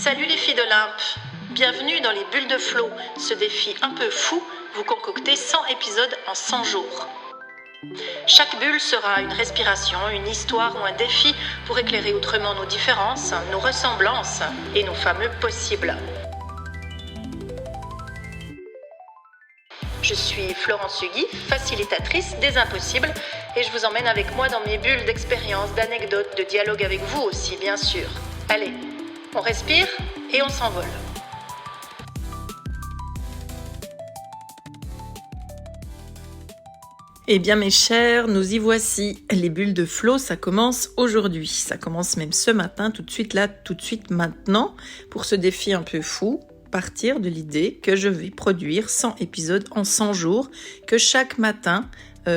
Salut les filles d'Olympe, bienvenue dans les bulles de flow, ce défi un peu fou, vous concoctez 100 épisodes en 100 jours. Chaque bulle sera une respiration, une histoire ou un défi pour éclairer autrement nos différences, nos ressemblances et nos fameux possibles. Je suis Florence Hugui, facilitatrice des impossibles, et je vous emmène avec moi dans mes bulles d'expériences, d'anecdotes, de dialogue avec vous aussi, bien sûr. Allez, on respire et on s'envole. Eh bien mes chers, nous y voici. Les bulles de flow, ça commence aujourd'hui. Ça commence même ce matin, tout de suite là, tout de suite maintenant, pour ce défi un peu fou. Partir de l'idée que je vais produire 100 épisodes en 100 jours, que chaque matin,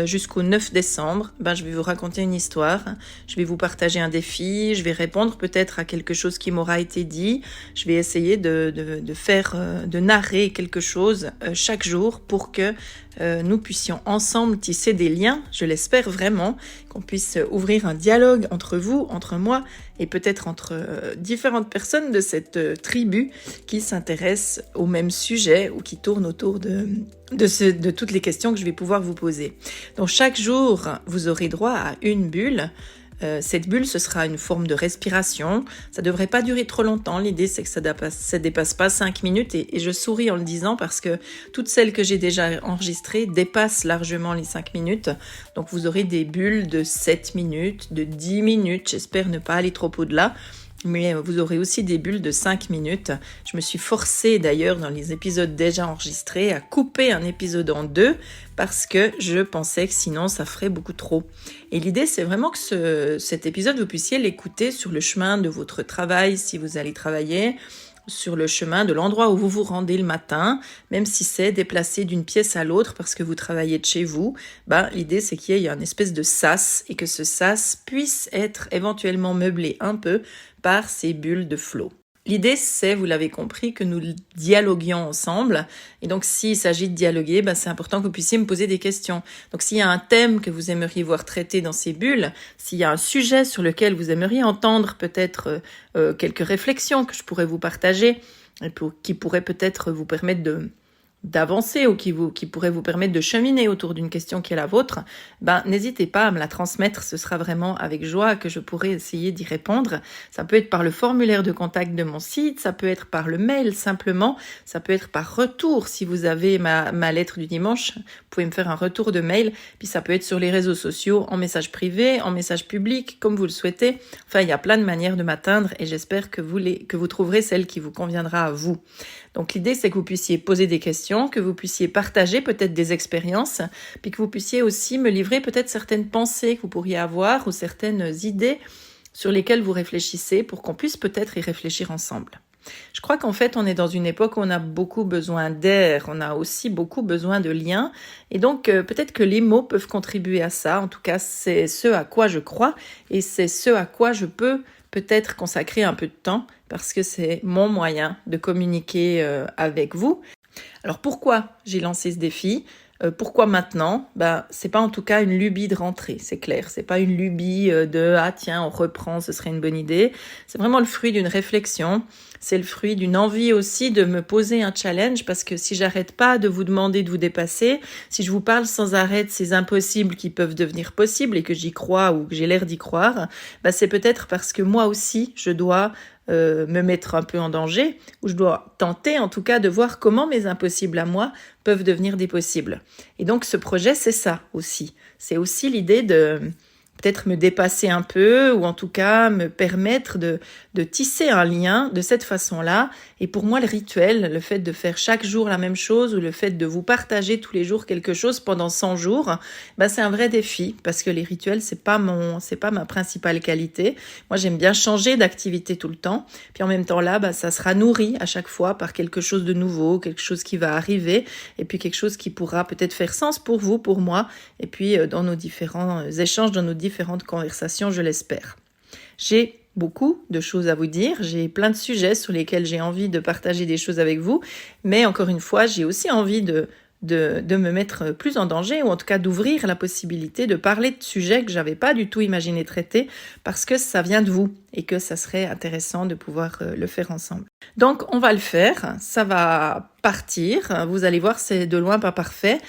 jusqu'au 9 décembre, je vais vous raconter une histoire, je vais vous partager un défi, je vais répondre peut-être à quelque chose qui m'aura été dit, je vais essayer de narrer quelque chose chaque jour pour que nous puissions ensemble tisser des liens, je l'espère vraiment, qu'on puisse ouvrir un dialogue entre vous, entre moi et peut-être entre différentes personnes de cette tribu qui s'intéressent au même sujet ou qui tournent autour de toutes les questions que je vais pouvoir vous poser. Donc chaque jour, vous aurez droit à une bulle. Cette bulle, ce sera une forme de respiration. Ça ne devrait pas durer trop longtemps. L'idée, c'est que ça ne dépasse pas 5 minutes. Et je souris en le disant parce que toutes celles que j'ai déjà enregistrées dépassent largement les 5 minutes. Donc, vous aurez des bulles de 7 minutes, de 10 minutes. J'espère ne pas aller trop au-delà. Mais vous aurez aussi des bulles de 5 minutes. Je me suis forcée d'ailleurs dans les épisodes déjà enregistrés à couper un épisode en 2 parce que je pensais que sinon ça ferait beaucoup trop. Et l'idée c'est vraiment que cet épisode vous puissiez l'écouter sur le chemin de votre travail si vous allez travailler, sur le chemin de l'endroit où vous vous rendez le matin, même si c'est déplacé d'une pièce à l'autre parce que vous travaillez de chez vous, l'idée c'est qu'il y ait une espèce de sas et que ce sas puisse être éventuellement meublé un peu par ces bulles de flow. L'idée c'est, vous l'avez compris, que nous dialoguions ensemble et donc s'il s'agit de dialoguer, c'est important que vous puissiez me poser des questions. Donc s'il y a un thème que vous aimeriez voir traité dans ces bulles, s'il y a un sujet sur lequel vous aimeriez entendre peut-être quelques réflexions que je pourrais vous partager et qui pourraient peut-être vous permettre d'avancer ou qui pourrait vous permettre de cheminer autour d'une question qui est la vôtre, n'hésitez pas à me la transmettre, ce sera vraiment avec joie que je pourrai essayer d'y répondre. Ça peut être par le formulaire de contact de mon site, ça peut être par le mail simplement, ça peut être par retour si vous avez ma lettre du dimanche, vous pouvez me faire un retour de mail, puis ça peut être sur les réseaux sociaux, en message privé, en message public, comme vous le souhaitez. Enfin, il y a plein de manières de m'atteindre et j'espère que vous trouverez celle qui vous conviendra à vous. Donc l'idée c'est que vous puissiez poser des questions, que vous puissiez partager peut-être des expériences, puis que vous puissiez aussi me livrer peut-être certaines pensées que vous pourriez avoir ou certaines idées sur lesquelles vous réfléchissez pour qu'on puisse peut-être y réfléchir ensemble. Je crois qu'en fait on est dans une époque où on a beaucoup besoin d'air, on a aussi beaucoup besoin de liens et donc peut-être que les mots peuvent contribuer à ça. En tout cas c'est ce à quoi je crois et c'est ce à quoi je peux peut-être consacrer un peu de temps parce que c'est mon moyen de communiquer avec vous. Alors pourquoi j'ai lancé ce défi ? Pourquoi maintenant ? C'est pas en tout cas une lubie de rentrée, c'est clair. C'est pas une lubie de « ah tiens, on reprend, ce serait une bonne idée ». C'est vraiment le fruit d'une réflexion. C'est le fruit d'une envie aussi de me poser un challenge parce que si j'arrête pas de vous demander de vous dépasser, si je vous parle sans arrêt de ces impossibles qui peuvent devenir possibles et que j'y crois ou que j'ai l'air d'y croire, c'est peut-être parce que moi aussi, je dois me mettre un peu en danger, ou je dois tenter en tout cas de voir comment mes impossibles à moi peuvent devenir des possibles. Et donc ce projet, c'est ça aussi. C'est aussi l'idée de peut-être me dépasser un peu ou en tout cas me permettre de tisser un lien de cette façon-là. Et pour moi, le rituel, le fait de faire chaque jour la même chose ou le fait de vous partager tous les jours quelque chose pendant 100 jours, c'est un vrai défi parce que les rituels, c'est pas ma principale qualité. Moi, j'aime bien changer d'activité tout le temps. Puis en même temps là, ça sera nourri à chaque fois par quelque chose de nouveau, quelque chose qui va arriver et puis quelque chose qui pourra peut-être faire sens pour vous, pour moi et puis dans nos différents échanges, dans nos différentes conversations, je l'espère. J'ai beaucoup de choses à vous dire, j'ai plein de sujets sur lesquels j'ai envie de partager des choses avec vous, mais encore une fois, j'ai aussi envie de de me mettre plus en danger, ou en tout cas d'ouvrir la possibilité de parler de sujets que j'avais pas du tout imaginé traiter, parce que ça vient de vous et que ça serait intéressant de pouvoir le faire ensemble. Donc on va le faire, ça va partir, vous allez voir, c'est de loin pas parfait.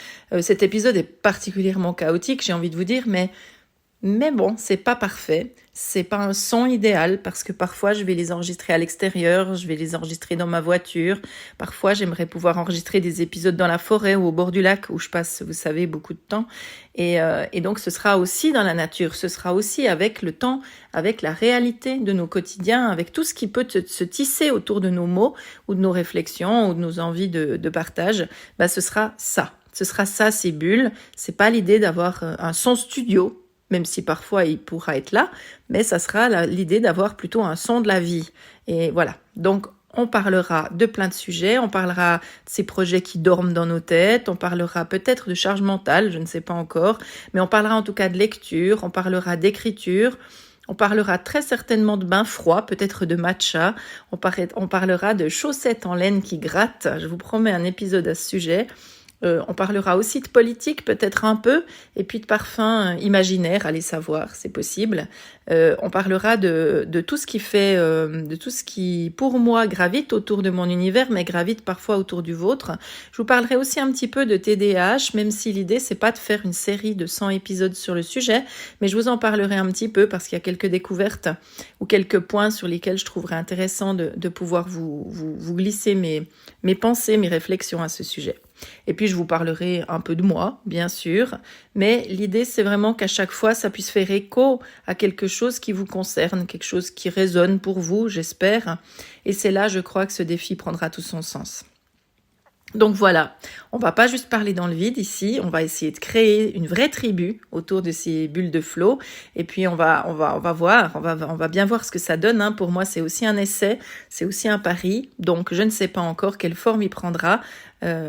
Cet épisode est particulièrement chaotique, j'ai envie de vous dire, mais bon, c'est pas parfait, c'est pas un son idéal parce que parfois je vais les enregistrer à l'extérieur, je vais les enregistrer dans ma voiture, parfois j'aimerais pouvoir enregistrer des épisodes dans la forêt ou au bord du lac où je passe, vous savez, beaucoup de temps et donc ce sera aussi dans la nature, ce sera aussi avec le temps, avec la réalité de nos quotidiens, avec tout ce qui peut se tisser autour de nos mots ou de nos réflexions ou de nos envies de partage, ce sera ça. Ce sera ça, ces bulles. C'est pas l'idée d'avoir un son studio, même si parfois il pourra être là, mais ça sera l'idée d'avoir plutôt un son de la vie. Et voilà, donc on parlera de plein de sujets, on parlera de ces projets qui dorment dans nos têtes, on parlera peut-être de charge mentale, je ne sais pas encore, mais on parlera en tout cas de lecture, on parlera d'écriture, on parlera très certainement de bain froid, peut-être de matcha, on parlera de chaussettes en laine qui grattent, je vous promets un épisode à ce sujet. On parlera aussi de politique, peut-être un peu, et puis de parfums imaginaires, allez savoir, c'est possible. On parlera de tout ce qui fait, de tout ce qui, pour moi, gravite autour de mon univers, mais gravite parfois autour du vôtre. Je vous parlerai aussi un petit peu de TDAH, même si l'idée, c'est pas de faire une série de 100 épisodes sur le sujet, mais je vous en parlerai un petit peu parce qu'il y a quelques découvertes ou quelques points sur lesquels je trouverais intéressant de pouvoir vous glisser mes pensées, mes réflexions à ce sujet. Et puis je vous parlerai un peu de moi, bien sûr, mais l'idée c'est vraiment qu'à chaque fois ça puisse faire écho à quelque chose qui vous concerne, quelque chose qui résonne pour vous, j'espère. Et c'est là, je crois, que ce défi prendra tout son sens. Donc voilà, on va pas juste parler dans le vide ici, on va essayer de créer une vraie tribu autour de ces bulles de flow, et puis on va voir, on va bien voir ce que ça donne. Pour moi, c'est aussi un essai, c'est aussi un pari, donc je ne sais pas encore quelle forme il prendra.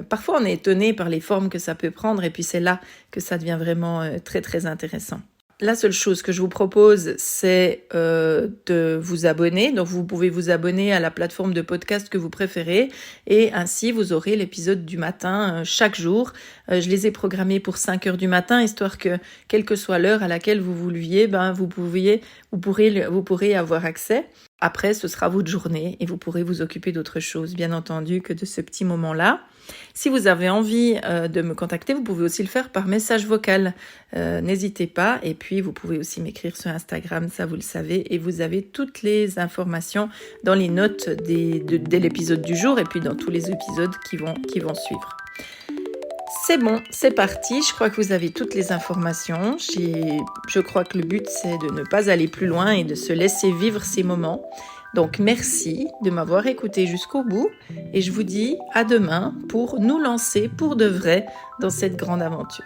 Parfois, on est étonné par les formes que ça peut prendre, et puis c'est là que ça devient vraiment très très intéressant. La seule chose que je vous propose, c'est de vous abonner. Donc, vous pouvez vous abonner à la plateforme de podcast que vous préférez et ainsi, vous aurez l'épisode du matin chaque jour. Je les ai programmés pour 5 heures du matin, histoire que, quelle que soit l'heure à laquelle vous vous leviez, vous pourrez avoir accès. Après, ce sera votre journée et vous pourrez vous occuper d'autre chose, bien entendu, que de ce petit moment-là. Si vous avez envie de me contacter, vous pouvez aussi le faire par message vocal. N'hésitez pas. Et puis, vous pouvez aussi m'écrire sur Instagram, ça vous le savez. Et vous avez toutes les informations dans les notes de l'épisode du jour et puis dans tous les épisodes qui vont suivre. C'est bon, c'est parti. Je crois que vous avez toutes les informations. Je crois que le but, c'est de ne pas aller plus loin et de se laisser vivre ces moments. Donc, merci de m'avoir écouté jusqu'au bout et je vous dis à demain pour nous lancer pour de vrai dans cette grande aventure.